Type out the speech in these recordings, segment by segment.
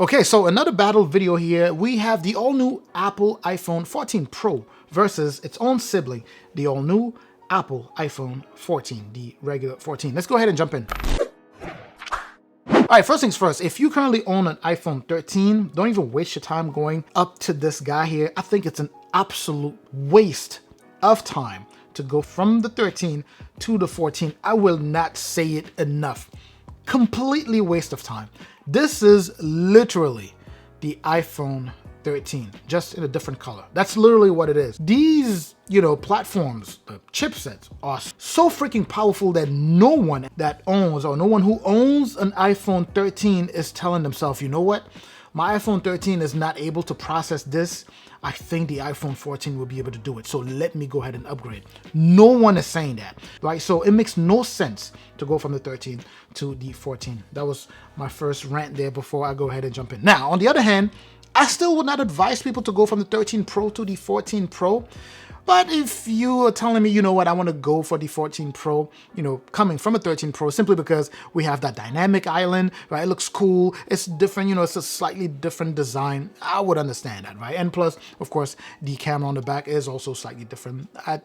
Okay, so another battle video here. We have the all-new Apple iPhone 14 Pro versus its own sibling, the all-new Apple iPhone 14, the regular 14. Let's go ahead and jump in. All right, first things first, if you currently own an iPhone 13, don't even waste your time going up to this guy here. I think it's an absolute waste of time to go from the 13 to the 14. I will not say it enough. Completely waste of time. This is literally the iPhone 13, just in a different color. That's literally what it is. These, platforms, the chipsets are so freaking powerful that no one that owns or no one who owns an iPhone 13 is telling themselves, you know what? My iPhone 13 is not able to process this. I think the iPhone 14 will be able to do it. So let me go ahead and upgrade. No one is saying that, right? So it makes no sense to go from the 13 to the 14. That was my first rant there before I go ahead and jump in. Now, on the other hand, I still would not advise people to go from the 13 Pro to the 14 Pro. But if you are telling me, you know what, I want to go for the 14 Pro, coming from a 13 Pro simply because we have that dynamic island, right? It looks cool. It's different, it's a slightly different design. I would understand that, right? And plus, of course, the camera on the back is also slightly different. I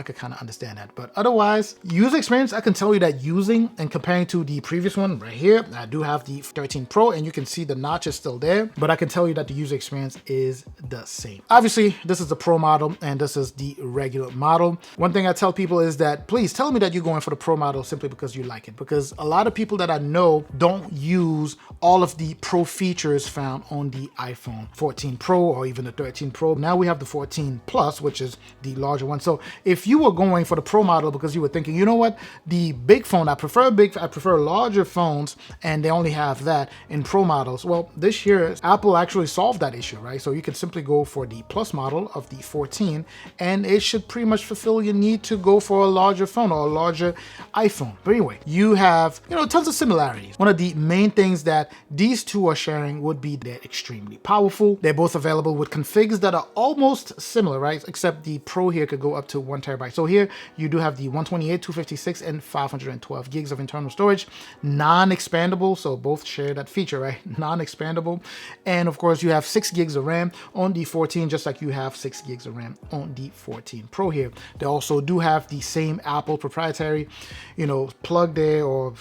could kind of understand that. But otherwise, user experience, I can tell you that using and comparing to the previous one right here, I do have the 13 Pro and you can see the notch is still there, but I can tell you that the user experience is the same. Obviously, this is the Pro model and this is the regular model. One thing I tell people is that please tell me that you're going for the Pro model simply because you like it, because a lot of people that I know don't use all of the Pro features found on the iPhone 14 Pro or even the 13 Pro. Now we have the 14 Plus, which is the larger one. So if you were going for the Pro model because you were thinking, you know what, the big phone, I prefer larger phones and they only have that in Pro models. Well, this year Apple actually solved that issue, right? So you can simply go for the Plus model of the 14 and it should pretty much fulfill your need to go for a larger phone or a larger iPhone. But anyway, you have, tons of similarities. One of the main things that these two are sharing would be they're extremely powerful. They're both available with configs that are almost similar, right? Except the Pro here could go up to 1 terabyte. So here you do have the 128, 256, and 512 gigs of internal storage, non-expandable. So both share that feature, right? Non-expandable. And of course you have 6 gigs of RAM on the 14, just like you have 6 gigs of RAM on the 14 Pro here. They also do have the same Apple proprietary, plug there, or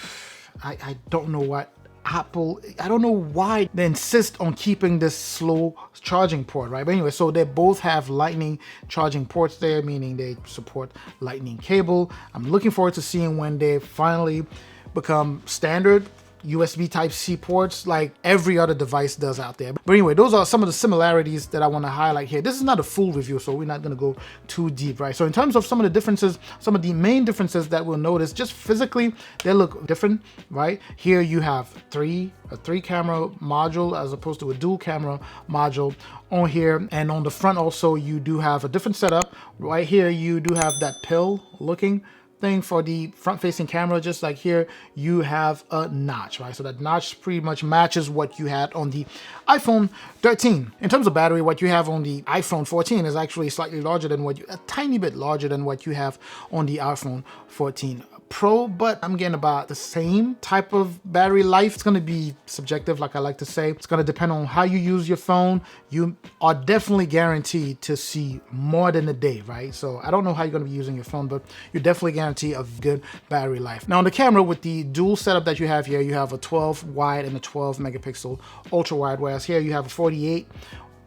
I don't know what Apple, I don't know why they insist on keeping this slow charging port, right? But anyway, so they both have lightning charging ports there, meaning they support lightning cable. I'm looking forward to seeing when they finally become standard USB Type-C ports like every other device does out there. But anyway, those are some of the similarities that I want to highlight here. This is not a full review, so we're not going to go too deep, right? So in terms of some of the differences, some of the main differences that we'll notice, just physically, they look different, right? Here you have a three camera module as opposed to a dual camera module on here. And on the front also, you do have a different setup. Right here, you do have that pill looking thing for the front-facing camera. Just like here, you have a notch, right? So that notch pretty much matches what you had on the iPhone 13. In terms of battery, what you have on the iPhone 14 is actually slightly larger than a tiny bit larger than what you have on the iPhone 14 Pro, but I'm getting about the same type of battery life. It's going to be subjective, like I like to say. It's going to depend on how you use your phone. You are definitely guaranteed to see more than a day, right? So I don't know how you're going to be using your phone, but you're definitely guaranteed a good battery life. Now on the camera, with the dual setup that you have here, you have a 12 wide and a 12 megapixel ultra wide, whereas here you have a 48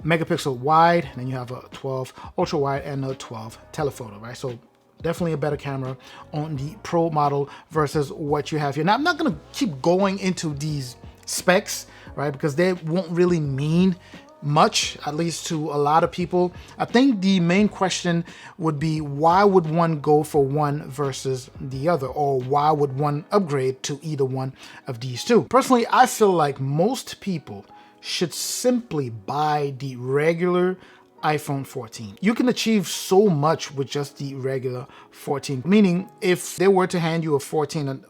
megapixel wide, and then you have a 12 ultra wide and a 12 telephoto, right? So definitely a better camera on the Pro model versus what you have here. Now, I'm not going to keep going into these specs, right? Because they won't really mean much, at least to a lot of people. I think the main question would be, why would one go for one versus the other? Or why would one upgrade to either one of these two? Personally, I feel like most people should simply buy the regular iPhone 14. You can achieve so much with just the regular 14. Meaning, if they were to hand you a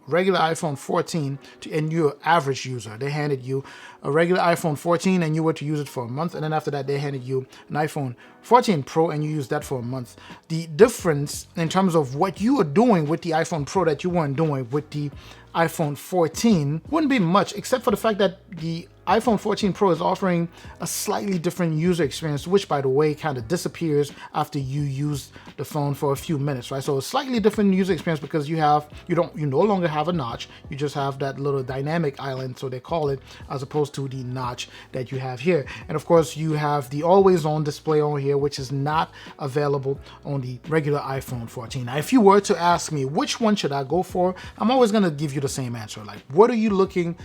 regular iPhone 14, and you're an average user, they handed you a regular iPhone 14 and you were to use it for a month, and then after that they handed you an iPhone 14 Pro and you used that for a month. The difference in terms of what you are doing with the iPhone Pro that you weren't doing with the iPhone 14 wouldn't be much, except for the fact that the iPhone 14 Pro is offering a slightly different user experience, which by the way kind of disappears after you use the phone for a few minutes, right? So a slightly different user experience because you no longer have a notch, you just have that little dynamic island, so they call it, as opposed to the notch that you have here. And of course you have the always on display on here, which is not available on the regular iPhone 14. Now if you were to ask me which one should I go for, I'm always going to give you the same answer. Like, what are you looking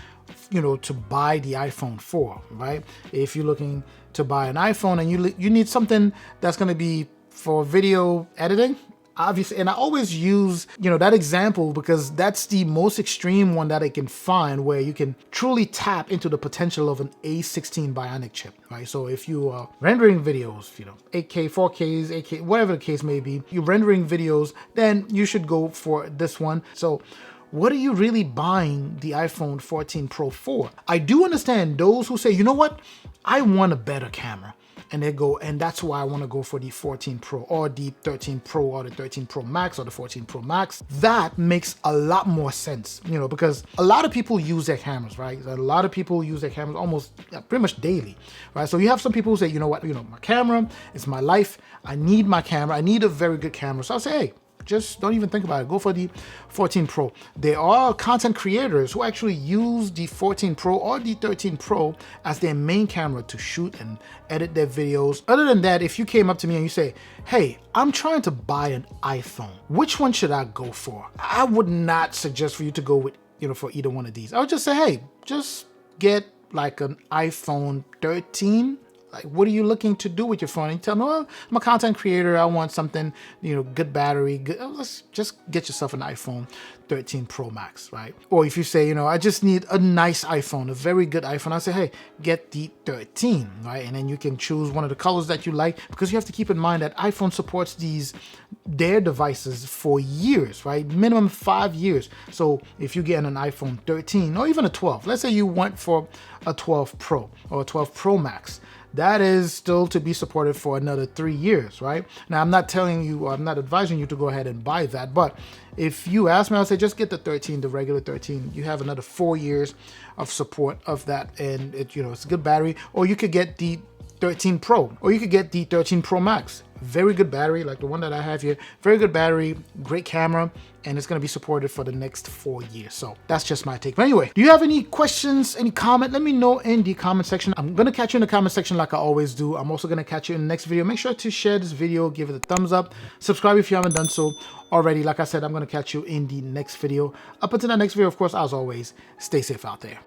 to buy the iPhone for, right? If you're looking to buy an iPhone and you need something that's going to be for video editing, obviously, and I always use that example because that's the most extreme one that I can find where you can truly tap into the potential of an A16 Bionic chip, right? So if you are rendering videos, 8K, 4Ks, 8K, whatever the case may be, you're rendering videos, then you should go for this one. So what are you really buying the iPhone 14 Pro for? I do understand those who say, you know what, I want a better camera. And that's why I want to go for the 14 Pro or the 13 Pro or the 13 Pro Max or the 14 Pro Max. That makes a lot more sense, because a lot of people use their cameras, right? A lot of people use their cameras almost pretty much daily, right? So you have some people who say, you know what, my camera is my life. I need my camera. I need a very good camera. So I'll say, hey, just don't even think about it. Go for the 14 Pro. There are content creators who actually use the 14 Pro or the 13 Pro as their main camera to shoot and edit their videos. Other than that, if you came up to me and you say, hey, I'm trying to buy an iPhone, which one should I go for? I would not suggest for you to go with, for either one of these. I would just say, hey, just get like an iPhone 13. Like, what are you looking to do with your phone? And you tell me, well, I'm a content creator. I want something, good battery. Good. Let's just get yourself an iPhone 13 Pro Max, right? Or if you say, I just need a nice iPhone, a very good iPhone, I say, hey, get the 13, right? And then you can choose one of the colors that you like, because you have to keep in mind that iPhone supports their devices for years, right? Minimum 5 years. So if you get an iPhone 13 or even a 12, let's say you went for a 12 Pro or a 12 Pro Max, that is still to be supported for another 3 years, right? Now, I'm not telling you, or I'm not advising you to go ahead and buy that, but if you ask me, I'll say just get the 13, the regular 13. You have another 4 years of support of that, and it's a good battery. Or you could get the 13 Pro, or you could get the 13 Pro Max. Very good battery, like the one that I have here. Very good battery, great camera, and it's going to be supported for the next 4 years. So that's just my take. But anyway, do you have any questions, any comment? Let me know in the comment section. I'm going to catch you in the comment section like I always do. I'm also going to catch you in the next video. Make sure to share this video, give it a thumbs up, subscribe if you haven't done so already. Like I said, I'm going to catch you in the next video. Up until that next video, of course, as always, stay safe out there.